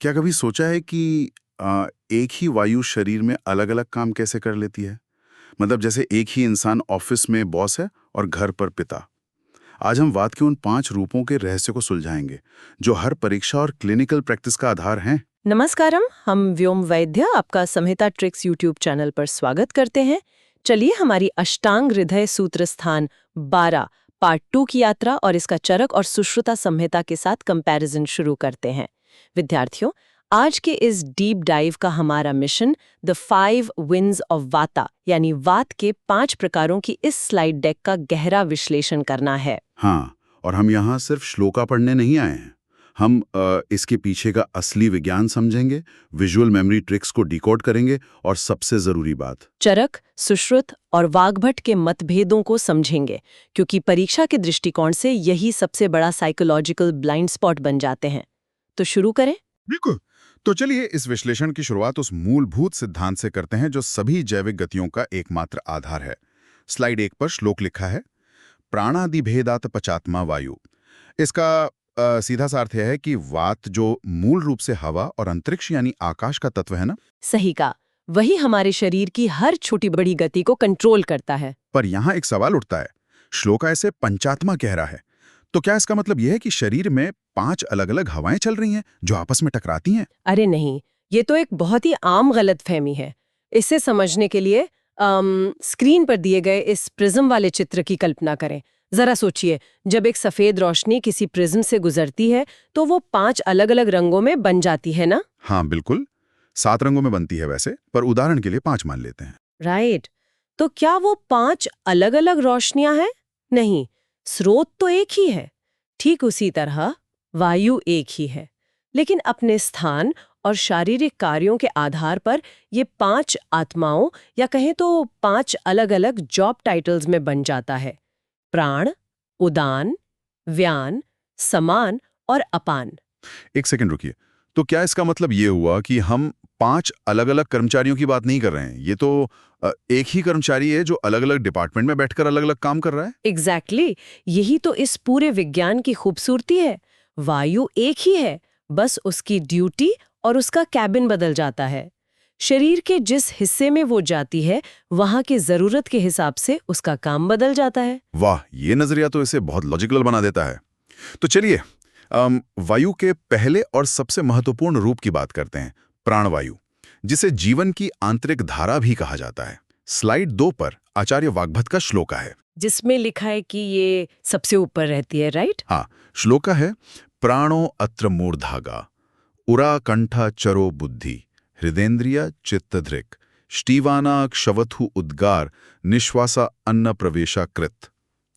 क्या कभी सोचा है कि एक ही वायु शरीर में अलग-अलग काम कैसे कर लेती है? मतलब जैसे एक ही इंसान ऑफिस में बॉस है और घर पर पिता। आज हम वात के उन 5 रूपों के रहस्य को सुलझाएंगे, जो हर परीक्षा और क्लिनिकल प्रैक्टिस का आधार हैं। नमस्कारम, हम व्योम वैद्य आपका संहिता ट्रिक्स यूट्यूब चैनल पर स्वागत करते हैं। चलिए हमारी अष्टांग हृदय सूत्र स्थान 12 पार्ट 2 की यात्रा और इसका चरक और सुश्रुता संहिता के साथ कंपैरिजन शुरू करते हैं। विद्यार्थियों, आज के इस डीप डाइव का हमारा मिशन द 5 विंड्स ऑफ वाता यानी वात के 5 प्रकारों की इस स्लाइड डेक का गहरा विश्लेषण करना है। हाँ, और हम यहाँ सिर्फ श्लोका पढ़ने नहीं आए हैं। हम इसके पीछे का असली विज्ञान समझेंगे, विजुअल मेमोरी ट्रिक्स को डिकोड करेंगे और सबसे जरूरी बात, चरक, सुश्रुत और वाग्भट के मतभेदों को समझेंगे, क्योंकि परीक्षा के दृष्टिकोण से यही सबसे बड़ा साइकोलॉजिकल ब्लाइंड स्पॉट बन जाते हैं। तो शुरू करें। बिल्कुल। तो चलिए इस विश्लेषण की शुरुआत उस मूलभूत सिद्धांत से करते हैं जो सभी जैविक गतियों का एकमात्र आधार है। स्लाइड 1 पर श्लोक लिखा है, प्राणादि भेदात पचात्मा वायु। इसका सीधा सा अर्थ यह है कि वात जो मूल रूप से हवा और अंतरिक्ष यानी आकाश का तत्व है ना, सही कहा, वही हमारे शरीर की हर छोटी बड़ी गति को कंट्रोल करता है। पर यहाँ एक सवाल उठता है। श्लोक ऐसे पंचात्मा कह रहा है, तो क्या इसका मतलब यह है कि शरीर में 5 अलग-अलग हवाएं चल रही हैं जो आपस में टकराती हैं? अरे नहीं, ये तो एक बहुत ही आम गलतफहमी है। इसे समझने के लिए स्क्रीन पर दिए गए इस प्रिज्म वाले चित्र की कल्पना करें। जरा सोचिए, जब एक सफेद रोशनी किसी प्रिज्म से गुजरती है तो वो 5 अलग-अलग रंगों में बन जाती है ना? हाँ बिल्कुल, 7 रंगों में बनती है वैसे, पर उदाहरण के लिए 5 मान लेते हैं। राइट। तो क्या वो 5 अलग-अलग रोशनियां हैं? नहीं, स्रोत तो एक ही है। ठीक उसी तरह वायु एक ही है, लेकिन अपने स्थान और शारीरिक कार्यों के आधार पर ये 5 आत्माओं या कहें तो 5 अलग-अलग जॉब टाइटल्स में बन जाता है। प्राण, उदान, व्यान, समान और अपान। एक सेकंड रुकिए। तो क्या इसका मतलब ये हुआ कि हम 5 अलग-अलग कर्मचारियों की बात नहीं कर रहे हैं? ये तो एक ही कर्मचारी है जो अलग-अलग डिपार्टमेंट में बैठकर अलग-अलग काम कर रहा है? एग्जैक्टली, यही तो इस पूरे विज्ञान की खूबसूरती है। वायु एक ही है, बस उसकी ड्यूटी और उसका कैबिन बदल जाता है। शरीर के जिस हिस्से में वो जाती है, वहां की जरूरत के हिसाब से उसका काम बदल जाता है। वाह, ये नजरिया तो इसे बहुत लॉजिकल बना देता है। तो चलिए वायु के पहले और सबसे महत्वपूर्ण रूप की बात करते हैं, प्राणवायु, जिसे जीवन की आंतरिक धारा भी कहा जाता है। स्लाइड 2 पर आचार्य वाग्भट का श्लोका है, जिसमें लिखा है कि ये सबसे ऊपर रहती है, राइट? हाँ, श्लोका है, प्राणो अत्र मूर्धागा, उरा कंठा चरो बुद्धि, हृदेन्द्रिय चित्तधृक्, श्टीवाना क्षवथु उद्गार, निश्वासा अन्न प्रवेशा कृत।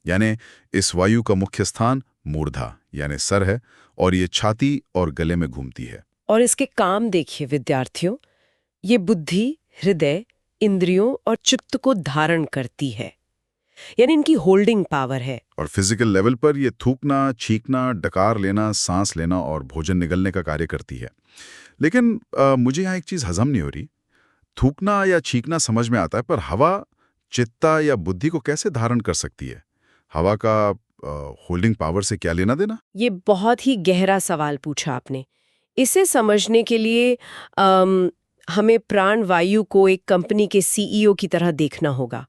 यानी इस वायु का मुख्य स्थान मूर्धा यानी सर है और ये छाती और गले में घूमती है। और इसके काम देखिए विद्यार्थियों, ये बुद्धि, हृदय, इंद्रियों और चित्त को धारण करती है, यानी इनकी होल्डिंग पावर है। और फिजिकल लेवल पर ये थूकना, छींकना, डकार लेना, सांस लेना और भोजन निगलने का कार्य करती है। लेकिन मुझे यहाँ एक चीज हजम नहीं हो रही। थूकना या छींकना समझ में आता है, पर हवा चित्ता या बुद्धि को कैसे धारण कर सकती है? हवा का होल्डिंग पावर से क्या लेना देना? ये बहुत ही गहरा सवाल पूछा आपने। इसे समझने के लिए हमें प्राण वायु को एक कंपनी के सीईओ की तरह देखना होगा।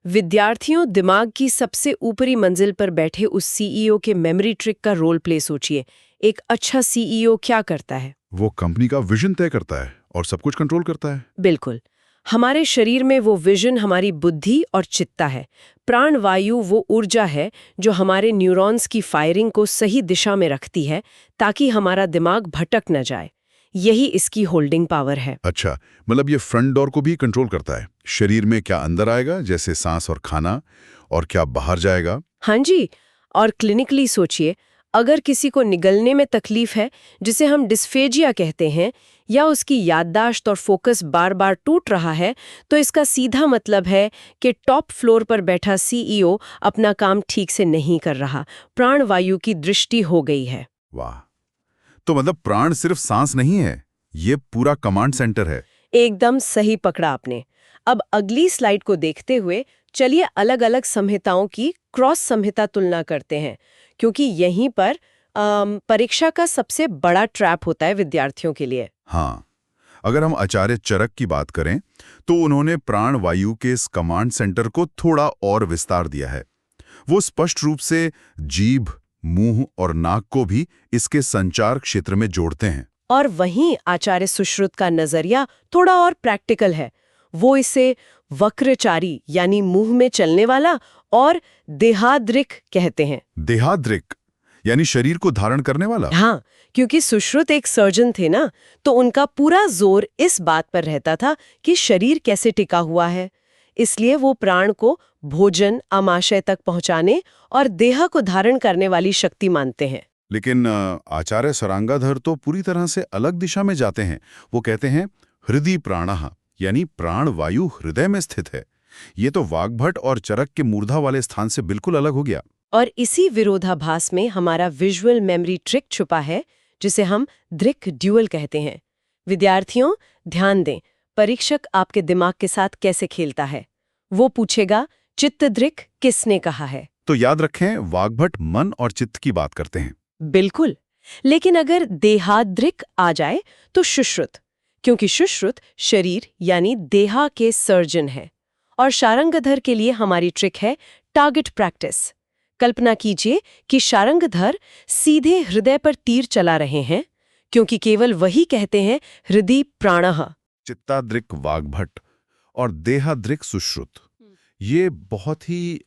विद्यार्थियों, दिमाग की सबसे ऊपरी मंजिल पर बैठे उस सीईओ के मेमोरी ट्रिक का रोल प्ले सोचिए। एक अच्छा सीईओ क्या करता है? वो कंपनी का विजन तय करता है और सब कुछ कंट्रोल करता है। बिल्कुल। हमारे शरीर में वो विजन हमारी बुद्धि और चित्ता है। प्राण वायु वो ऊर्जा है जो हमारे न्यूरॉन्स की फायरिंग को सही दिशा में रखती है ताकि हमारा दिमाग भटक न जाए। यही इसकी होल्डिंग पावर है। अच्छा, मतलब ये फ्रंट डोर को भी कंट्रोल करता है। शरीर में क्या अंदर आएगा, जैसे सांस और खाना, और क्या बाहर जाएगा? हाँ जी। और क्लिनिकली सोचिए, अगर किसी को निगलने में तकलीफ है, जिसे हम डिस्फेजिया कहते हैं, या उसकी याददाश्त और फोकस बार बार टूट रहा है, तो इसका सीधा मतलब है कि टॉप फ्लोर पर बैठा सीईओ अपना काम ठीक से नहीं कर रहा। प्राण वायु की दृष्टि हो गई है। वाह, तो मतलब प्राण सिर्फ सांस नहीं है, ये पूरा कमांड सेंटर है। एकदम सही पकड़ा आपने। अब अगली स्लाइड को देखते हुए चलिए अलग अलग संहिताओं की क्रॉस संहिता तुलना करते हैं, क्योंकि यहीं पर परीक्षा का सबसे बड़ा ट्रैप होता है विद्यार्थियों के लिए। हाँ, अगर हम आचार्य चरक की बात करें तो उन्होंने प्राण वायु के इस कमांड सेंटर को थोड़ा और विस्तार दिया है। वो स्पष्ट रूप से जीभ, मुंह और नाक को भी इसके संचार क्षेत्र में जोड़ते हैं। और वहीं आचार्य सुश्रुत का नजरिया थोड़ा और प्रैक्टिकल है। वो इसे वक्रचारी यानी मुंह में चलने वाला और देहाद्रिक कहते हैं। देहाद्रिक यानी शरीर को धारण करने वाला। हाँ, क्योंकि सुश्रुत एक सर्जन थे ना, तो उनका पूरा जोर इस बात पर रहता था कि शरीर कैसे टिका हुआ है। इसलिए वो प्राण को भोजन, आमाशय तक पहुंचाने और देह को धारण करने वाली शक्ति मानते हैं। लेकिन आचार्य सरांगाधर तो पूरी तरह से अलग दिशा में जाते हैं। वो कहते हैं हृदय प्राणः, यानी प्राण वायु हृदय में स्थित है। ये तो वाग्भट और चरक के मूर्धा वाले स्थान से बिल्कुल अलग हो गया। और इसी विरोधाभास में हमारा विजुअल मेमोरी ट्रिक छुपा है, जिसे हम दृक ड्यूअल कहते हैं। विद्यार्थियों, ध्यान दें, परीक्षक आपके दिमाग के साथ कैसे खेलता है। वो पूछेगा, चित्तदृक किसने कहा है? तो याद रखें, वाग्भट मन और चित्त की बात करते हैं। बिल्कुल। लेकिन अगर देहाद्रिक आ जाए तो सुश्रुत, क्योंकि सुश्रुत शरीर यानी देहा के सर्जन है। और शारंगधर के लिए हमारी ट्रिक है टारगेट प्रैक्टिस। कल्पना कीजिए कि शारंगधर सीधे हृदय पर तीर चला रहे हैं, क्योंकि केवल वही कहते हैं हृदय प्राणः। चित्ताद्रिक वाग्भट और देहाद्रिक सुश्रुत, ये बहुत ही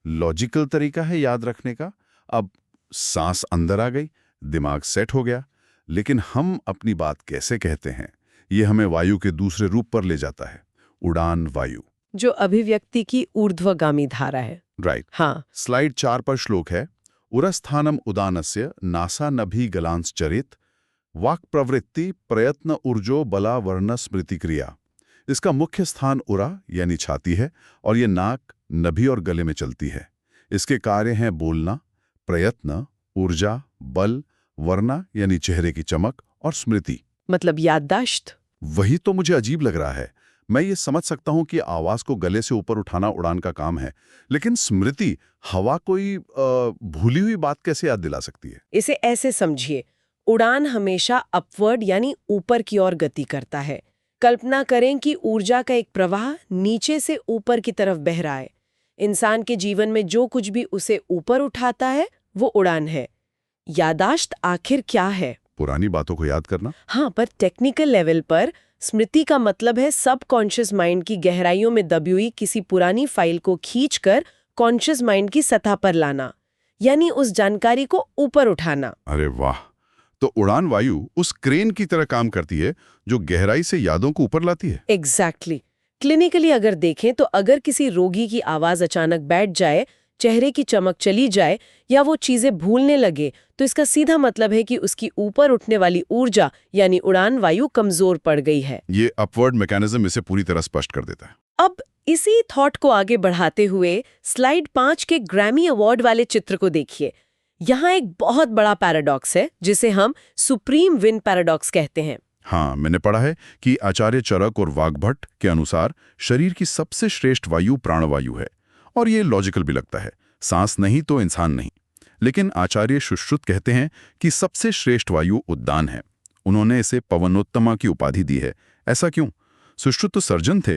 लॉजिकल तरीका है याद रखने का। अब सांस अंदर आ गई, दिमाग सेट हो गया, लेकिन हम अपनी बात कैसे कहते हैं, ये हमें वायु के दूसरे रूप पर ले जाता है, उड़ान वायु, जो अभिव्यक्ति की ऊर्ध्वगामी धारा है। राइट। हाँ, स्लाइड 4 पर श्लोक है, उरस्थानम उदानस्य नासा नभि गलांस चरित वाक् प्रवृत्ति प्रयत्न ऊर्जो बला वर्ण स्मृति क्रिया। इसका मुख्य स्थान उरा यानी छाती है और ये नाक, नभि और गले में चलती है। इसके कार्य हैं बोलना, प्रयत्न, ऊर्जा, बल, वर्णा यानी चेहरे की चमक और स्मृति मतलब याददाश्त। वही तो मुझे अजीब लग रहा है। मैं ये समझ सकता हूं कि आवाज को गले से ऊपर उठाना उड़ान का काम है, लेकिन स्मृति, हवा कोई भूली हुई बात कैसे याद दिला सकती है? इसे ऐसे समझिए, उड़ान हमेशा अपवर्ड यानी ऊपर की ओर गति करता है। कल्पना करें कि ऊर्जा का एक प्रवाह नीचे से ऊपर की तरफ बह रहा है। इंसान के जीवन में जो कुछ भी उसे ऊपर उठाता है वो उड़ान है। यादाश्त आखिर क्या है? पुरानी बातों को याद करना। हाँ, पर टेक्निकल लेवल पर स्मृति का मतलब है सबकॉन्शियस माइंड की गहराइयों में दबी हुई किसी पुरानी फाइल को खींचकर कॉन्शियस माइंड की सतह पर लाना, यानी उस जानकारी को ऊपर उठाना। अरे वाह! तो उड़ान वायु उस क्रेन की तरह काम करती है जो गहराई से यादों को ऊपर लाती है। एग्जैक्टली। क्लिनिकली अगर देखें तो अगर किसी रोगी की आवाज अचानक बैठ जाए, चेहरे की चमक चली जाए या वो चीजें भूलने लगे, तो इसका सीधा मतलब है कि उसकी ऊपर उठने वाली ऊर्जा यानी उड़ान वायु कमजोर पड़ गई है। ये अपवर्ड मैकेनिज्म इसे पूरी तरह स्पष्ट कर देता है। अब इसी थॉट को आगे बढ़ाते हुए स्लाइड 5 के ग्रैमी अवार्ड वाले चित्र को देखिए। यहाँ एक बहुत बड़ा पैराडॉक्स है जिसे हम सुप्रीम विन पैराडॉक्स कहते हैं। हाँ, मैंने पढ़ा है कि आचार्य चरक और वाग्भट के अनुसार शरीर की सबसे श्रेष्ठ वायु प्राणवायु है, और ये लॉजिकल भी लगता है। सांस नहीं तो इंसान नहीं। लेकिन आचार्य सुश्रुत कहते हैं कि सबसे श्रेष्ठ वायु उद्दान है। उन्होंने इसे पवनोत्तमा की उपाधि दी है। ऐसा क्यों? सुश्रुत तो सर्जन थे,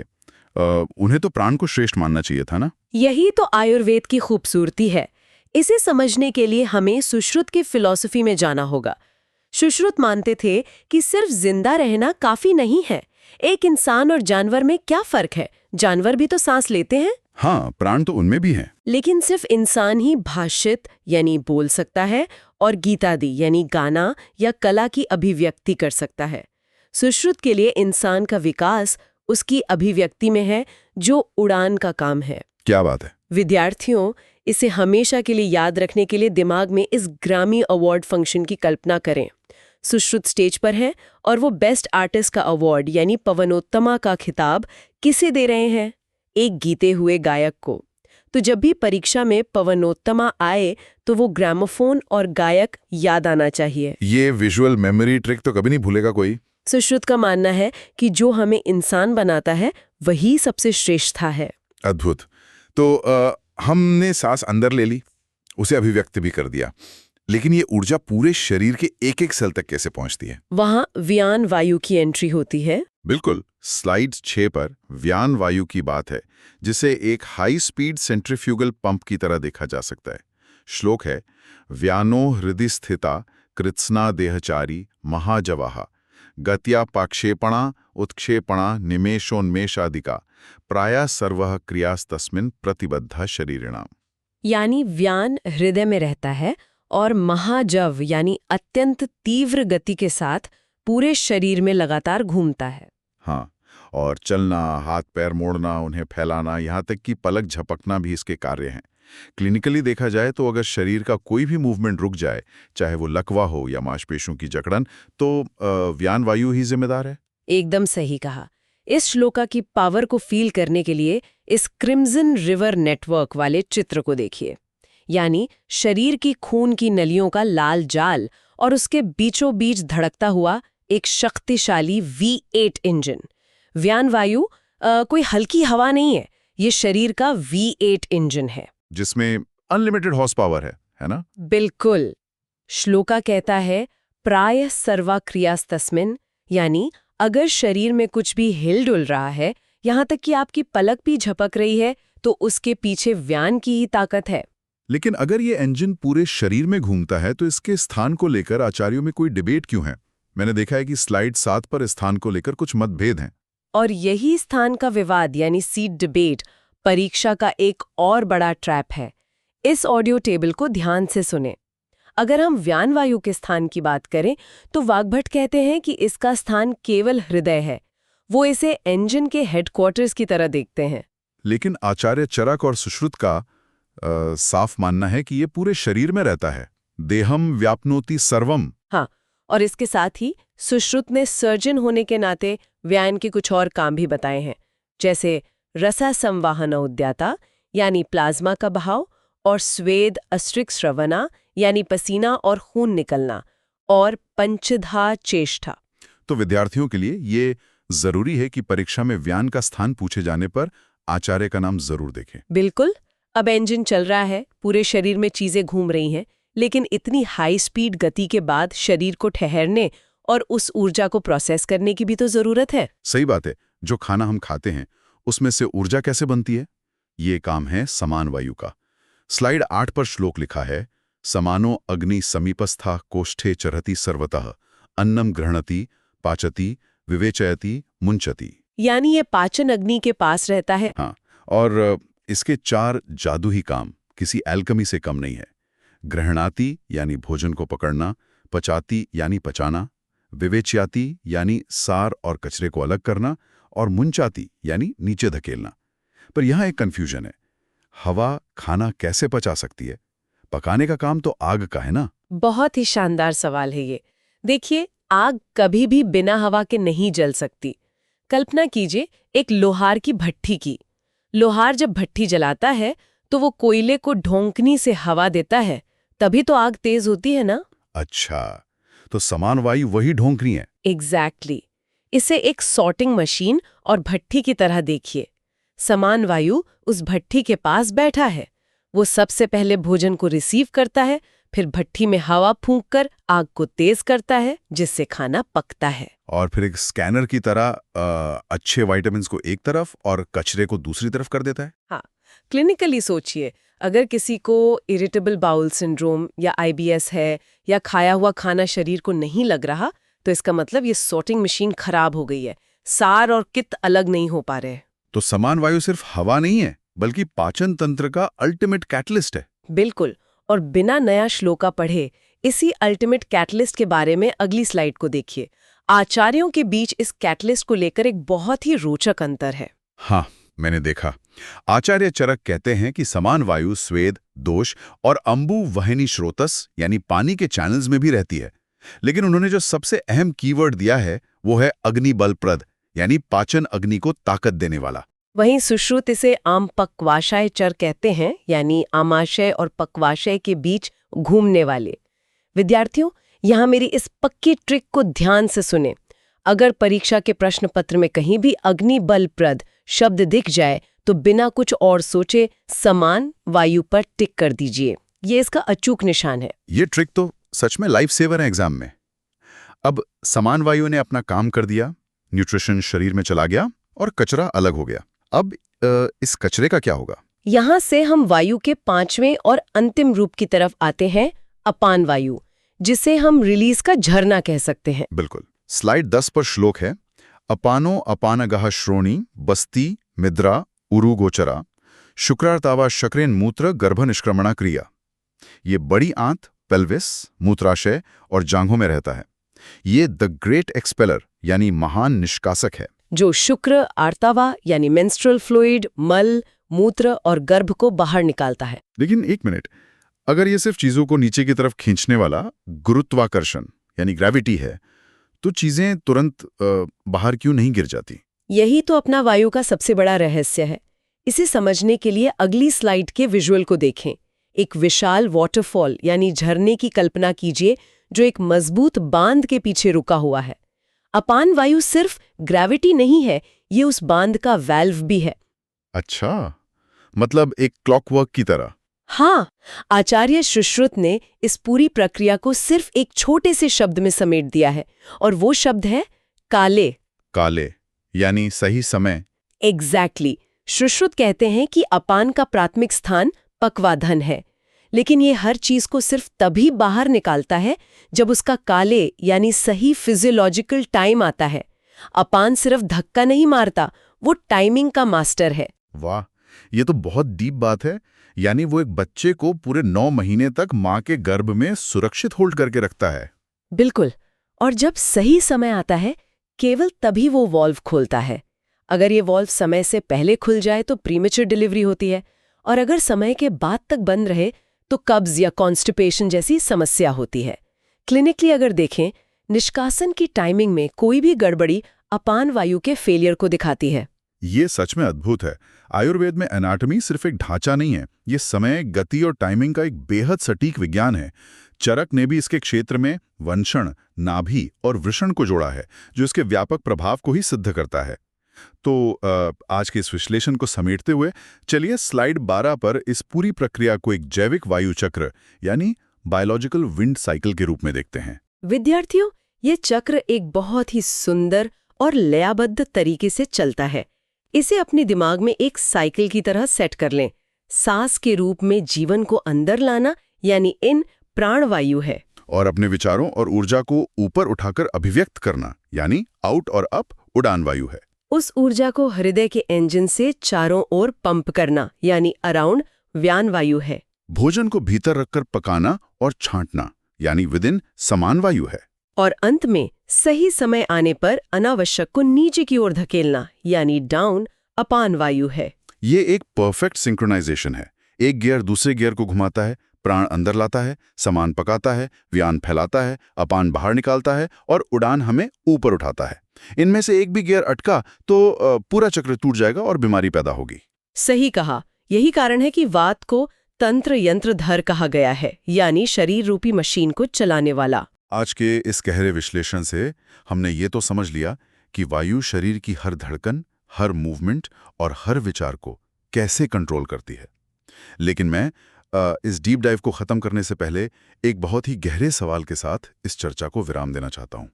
उन्हें तो प्राण को श्रेष्ठ मानना चाहिए था ना। यही तो आयुर्वेद की खूबसूरती है। इसे समझने के लिए हमें सुश्रुत की फिलॉसफी में जाना होगा। सुश्रुत मानते थे कि सिर्फ जिंदा रहना काफी नहीं है। एक इंसान और जानवर में क्या फर्क है? जानवर भी तो सांस लेते हैं। हाँ, प्राण तो उनमें भी हैं। लेकिन सिर्फ इंसान ही भाषित यानी बोल सकता है और गीतादि यानी गाना या कला की अभिव्यक्ति कर सकता है। सुश्रुत के लिए इंसान का विकास उसकी अभिव्यक्ति में है, जो उड़ान का काम है। क्या बात है। विद्यार्थियों, इसे हमेशा के लिए याद रखने के लिए दिमाग में इस ग्रामी अवार्ड फंक्शन की कल्पना करें। सुश्रुत स्टेज पर है और वो बेस्ट आर्टिस्ट का अवार्ड यानी पवनोत्तमा का खिताब किसे दे रहे हैं? एक गीते हुए गायक को। तो जब भी परीक्षा में पवनोत्तमा आए तो वो ग्रामोफोन और गायक याद आना चाहिए। ये विजुअल मेमोरी ट्रिक तो कभी नहीं भूलेगा कोई। सुश्रुत का मानना है कि जो हमें इंसान बनाता है वही सबसे श्रेष्ठता है। अद्भुत। तो हमने सांस अंदर ले ली, उसे अभिव्यक्त भी कर दिया। लेकिन ये ऊर्जा पूरे शरीर के एक एक सेल तक कैसे पहुंचती है? वहां व्यान वायु की एंट्री होती है। बिल्कुल, स्लाइड 6 पर व्यान वायु की बात है, जिसे एक हाई स्पीड सेंट्रीफ्यूगल पंप की तरह देखा जा सकता है। श्लोक है, व्यानो हृदि स्थिता कृत्स्ना देहचारी महाजवाहा गत्या पाक्षेपणा उत्क्षेपणा निमेषोन्मेषादिका प्रायः सर्वः क्रियास्तस्मिन् प्रतिबद्धा शरीरिणाम। यानी व्यान हृदय में रहता है और महाजव यानी अत्यंत तीव्र गति के साथ पूरे शरीर में लगातार घूमता है। हाँ, और चलना, हाथ पैर मोड़ना, उन्हें फैलाना, यहाँ तक कि पलक झपकना भी इसके कार्य हैं। क्लिनिकली देखा जाए तो अगर शरीर का कोई भी मूवमेंट रुक जाए, चाहे वो लकवा हो या मांसपेशियों की जकड़न, तो व्यान वायु ही जिम्मेदार है। एकदम सही कहा। इस श्लोका की पावर को फील करने के लिए इस क्रिम्जन रिवर नेटवर्क वाले चित्र को देखिए। यानी शरीर की खून की नलियों का लाल जाल और उसके बीचों बीच धड़कता हुआ एक शक्तिशाली V8 इंजन। व्यान वायु कोई हल्की हवा नहीं है, ये शरीर का V8 इंजन है जिसमें अनलिमिटेड हॉर्स पावर है ना? बिल्कुल। श्लोका कहता है प्राय सर्वा क्रियास्तस्मिन्, यानी अगर शरीर में कुछ भी हिल डुल रहा है, यहाँ तक कि आपकी पलक भी झपक रही है, तो उसके पीछे व्यान की ही ताकत है। लेकिन अगर ये इंजन पूरे शरीर में घूमता है तो इसके स्थान को लेकर आचार्यों में कोई डिबेट क्यों है? मैंने देखा है कि स्लाइड 7 पर स्थान को लेकर कुछ मतभेद हैं। और यही स्थान का विवाद यानी सीट डिबेट परीक्षा का एक और बड़ा ट्रैप है। इस ऑडियो टेबल को ध्यान से सुने। अगर हम व्यान वायु के स्थान की बात करें तो वाग्भट कहते हैं कि इसका स्थान केवल हृदय है। वो इसे इंजन के हेडक्वार्टर्स की तरह देखते हैं। लेकिन आचार्य चरक और सुश्रुत का साफ मानना है कि ये पूरे शरीर में रहता है। देहम व्याप्नोति सर्वम। हाँ, और इसके साथ ही सुश्रुत ने सर्जन होने के नाते व्यान के कुछ और काम भी बताए हैं, जैसे रसा संवाहन उद्याता यानी प्लाज्मा का बहाव, और स्वेद अस्त्रिक श्रवणा यानी पसीना और खून निकलना, और पंचधा चेष्टा। तो विद्यार्थियों के लिए ये जरूरी है कि परीक्षा में व्यान का स्थान पूछे जाने पर आचार्य का नाम जरूर देखें। बिल्कुल। अब इंजन चल रहा है, पूरे शरीर में चीजें घूम रही हैं, लेकिन इतनी हाई स्पीड गति के बाद शरीर को ठहरने और उस ऊर्जा को प्रोसेस करने की भी तो जरूरत है। सही बात है। जो खाना हम खाते हैं उसमें से ऊर्जा कैसे बनती है? ये काम है समान वायु का। स्लाइड 8 पर श्लोक लिखा है, समानो अग्नि समीपस्था कोष्ठे चरहति सर्वतः अन्नम गृह्णति पाचति विवेचयति मुंचति। यानी ये पाचन अग्नि के पास रहता है। हाँ, और इसके 4 जादुई काम किसी एल्केमी से कम नहीं है। ग्रहणाति यानी भोजन को पकड़ना, पचाती यानी पचाना, विवेचयाति यानी सार और कचरे को अलग करना, और मुंचाती यानी नीचे धकेलना। पर यहाँ एक कंफ्यूजन है। हवा खाना कैसे पचा सकती है? पकाने का काम तो आग का है ना? बहुत ही शानदार सवाल है ये। देखिए, आग कभी भी बिना हवा के नहीं जल सकती। कल्पना कीजिए एक लोहार की भट्ठी की। लोहार जब भट्ठी जलाता है तो वो कोयले को ढोंकनी से हवा देता है, तभी तो आग तेज होती है ना? अच्छा, तो समान वायु वही ढोंकनी है। एग्जैक्टली। इसे एक सॉर्टिंग मशीन और भट्ठी की तरह देखिए। समान वायु उस भट्ठी के पास बैठा है। वो सबसे पहले भोजन को रिसीव करता है, फिर भट्ठी में हवा फूंककर आग को तेज करता है, जिससे खाना पकता है। और फिर एक स्कैनर की तरह अच्छे विटामिन्स को एक तरफ और कचरे को दूसरी तरफ कर देता है। हाँ, क्लिनिकली सोचिए, अगर किसी को इरिटेबल बाउल सिंड्रोम या IBS है, या खाया हुआ खाना शरीर को नहीं लग रहा, तो इसका मतलब ये सॉर्टिंग मशीन खराब हो गई है। सार और कित अलग नहीं हो पा रहे। तो समान वायु सिर्फ हवा नहीं है, बल्कि पाचन तंत्र का अल्टीमेट कैटलिस्ट है। बिल्कुल। और बिना नया श्लोका पढ़े इसी अल्टीमेट कैटलिस्ट के बारे में अगली स्लाइड को देखिए। आचार्यों के बीच इस कैटलिस्ट को लेकर एक बहुत ही रोचक अंतर है। हाँ, मैंने देखा। आचार्य चरक कहते हैं कि समान वायु स्वेद, दोष और अंबु वहनी स्रोतस यानी पानी के चैनल्स में भी रहती है। लेकिन उन्होंने जो सबसे अहम कीवर्ड दिया है वो है अग्नि बलप्रद, यानी पाचन अग्नि को ताकत देने वाला। वहीं सुश्रुत इसे आम पक्वाशय चर कहते हैं, यानी आमाशय और पक्वाशय के बीच घूमने वाले। विद्यार्थियों, यहाँ मेरी इस पक्की ट्रिक को ध्यान से सुने। अगर परीक्षा के प्रश्न पत्र में कहीं भी अग्नि बलप्रद शब्द दिख जाए तो बिना कुछ और सोचे समान वायु पर टिक कर दीजिए। ये इसका अचूक निशान है। ये ट्रिक तो सच में लाइफ सेवर है एग्जाम में। अब समान वायु ने अपना काम कर दिया, न्यूट्रिशन शरीर में चला गया और कचरा अलग हो गया। अब इस कचरे का क्या होगा? यहाँ से हम वायु के 5वें और अंतिम रूप की तरफ आते हैं, अपान वायु, जिसे हम रिलीज का झरना कह सकते हैं। बिल्कुल। स्लाइड 10 पर श्लोक है, अपानो अपानगः श्रोणी बस्ती मिद्रा उरु गोचरा शुक्रार्तावा शक्रेन मूत्र गर्भ निष्क्रमणा क्रिया। ये बड़ी आंत, पेल्विस, मूत्राशय और जांघों में रहता है। ये द ग्रेट एक्सपेलर यानी महान निष्कासक है, जो शुक्र, आर्तावा यानी मेंस्ट्रुअल फ्लूइड, मल, मूत्र और गर्भ को बाहर निकालता है। लेकिन एक मिनट, अगर ये सिर्फ चीजों को नीचे की तरफ खींचने वाला गुरुत्वाकर्षण यानी ग्रेविटी है, तो चीजें तुरंत बाहर क्यों नहीं गिर जाती? यही तो अपना वायु का सबसे बड़ा रहस्य है। इसे समझने के लिए अगली स्लाइड के विजुअल को देखें। एक विशाल वाटरफॉल यानी झरने की कल्पना कीजिए, जो एक मजबूत बांध के पीछे रुका हुआ है। अपान वायु सिर्फ ग्रेविटी नहीं है, ये उस बांध का वाल्व भी है। अच्छा, मतलब एक क्लॉकवर्क की तरह। हाँ, आचार्य सुश्रुत ने इस पूरी प्रक्रिया को सिर्फ एक छोटे से शब्द में समेट दिया है, और वो शब्द है काले। काले यानी सही समय। एग्जैक्टली। सुश्रुत कहते हैं कि अपान का प्राथमिक स्थान पक्वाधन है, लेकिन ये हर चीज को सिर्फ तभी बाहर निकालता है जब उसका काले यानी सही फिजियोलॉजिकल टाइम आता है। अपान सिर्फ धक्का नहीं मारता, वो टाइमिंग का मास्टर है। वाह, ये तो बहुत डीप बात है। यानी वो एक बच्चे को पूरे 9 महीने तक माँ के गर्भ में सुरक्षित होल्ड करके रखता है। बिल्कुल। और जब सही समय आता है, केवल तभी वो वॉल्व खोलता है। अगर ये वॉल्व समय से पहले खुल जाए तो प्रीमेच्योर डिलीवरी होती है, और अगर समय के बाद तक बंद रहे तो कब्ज या कॉन्स्टिपेशन जैसी समस्या होती है। क्लिनिकली अगर देखें, निष्कासन की टाइमिंग में कोई भी गड़बड़ी अपान वायु के फेलियर को दिखाती है। ये सच में अद्भुत है। आयुर्वेद में एनाटॉमी सिर्फ एक ढांचा नहीं है, ये समय, गति और टाइमिंग का एक बेहद सटीक विज्ञान है। चरक ने भी इसके क्षेत्र में वंशण, नाभि और वृषण को जोड़ा है, जो इसके व्यापक प्रभाव को ही सिद्ध करता है। तो आज के इस विश्लेषण को समेटते हुए चलिए स्लाइड 12 पर इस पूरी प्रक्रिया को एक जैविक वायु चक्र यानी बायोलॉजिकल विंड साइकिल के रूप में देखते हैं। विद्यार्थियों, ये चक्र एक बहुत ही सुंदर और लयबद्ध तरीके से चलता है। इसे अपने दिमाग में एक साइकिल की तरह सेट कर लें। सांस के रूप में जीवन को अंदर लाना यानी इन प्राणवायु है, और अपने विचारों और ऊर्जा को ऊपर उठाकर अभिव्यक्त करना यानी आउट और अप उड़ान वायु है। उस ऊर्जा को हृदय के इंजन से चारों ओर पंप करना यानी अराउंड व्यान वायु है। भोजन को भीतर रखकर पकाना और छांटना यानी विदिन समान वायु है। और अंत में सही समय आने पर अनावश्यक को नीचे की ओर धकेलना यानी डाउन अपान वायु है। ये एक परफेक्ट सिंक्रोनाइजेशन है। एक गियर दूसरे गियर को घुमाता है, प्राण अंदर लाता है, सामान पकाता है, व्यान फैलाता है, अपान बाहर निकालता है और उड़ान हमें ऊपर उठाता है। इनमें से एक भी गियर अटका तो पूरा चक्र टूट जाएगा और बीमारी पैदा होगी। सही कहा। यही कारण है कि वात को तंत्र यंत्रधर कहा गया है, यानी शरीर रूपी मशीन को चलाने वाला। आज के इस गहरे विश्लेषण से हमने ये तो समझ लिया कि वायु शरीर की हर धड़कन, हर मूवमेंट और हर विचार को कैसे कंट्रोल करती है। लेकिन मैं इस डीप डाइव को खत्म करने से पहले एक बहुत ही गहरे सवाल के साथ इस चर्चा को विराम देना चाहता हूं।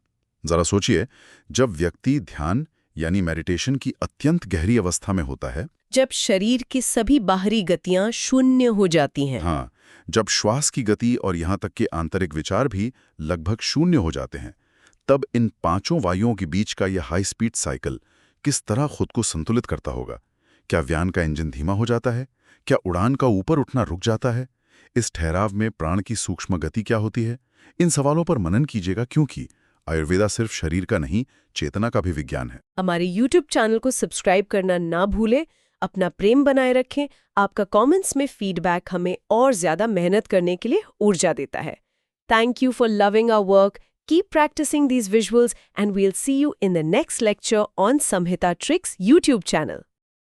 जरा सोचिए, जब व्यक्ति ध्यान यानी मेडिटेशन की अत्यंत गहरी अवस्था में होता है, जब शरीर की सभी बाहरी गतियां शून्य हो जाती हैं, हाँ, जब श्वास की गति और यहाँ तक के आंतरिक विचार भी लगभग शून्य हो जाते हैं, तब इन पांचों वायुओं के बीच का यह हाई स्पीड साइकिल किस तरह खुद को संतुलित करता होगा। क्या व्यान का इंजन धीमा हो जाता है? क्या उड़ान का ऊपर उठना रुक जाता है? इस ठहराव में प्राण की सूक्ष्म गति क्या होती है? इन सवालों पर मनन कीजिएगा, क्योंकि आयुर्वेदा सिर्फ शरीर का नहीं, चेतना का भी विज्ञान है। हमारे YouTube चैनल को सब्सक्राइब करना ना भूलें। अपना प्रेम बनाए रखें। आपका कमेंट्स में फीडबैक हमें और ज्यादा मेहनत करने के लिए ऊर्जा देता है। Thank you for loving our work. Keep practicing these visuals and we'll see you in the next lecture on Samhita Tricks YouTube channel.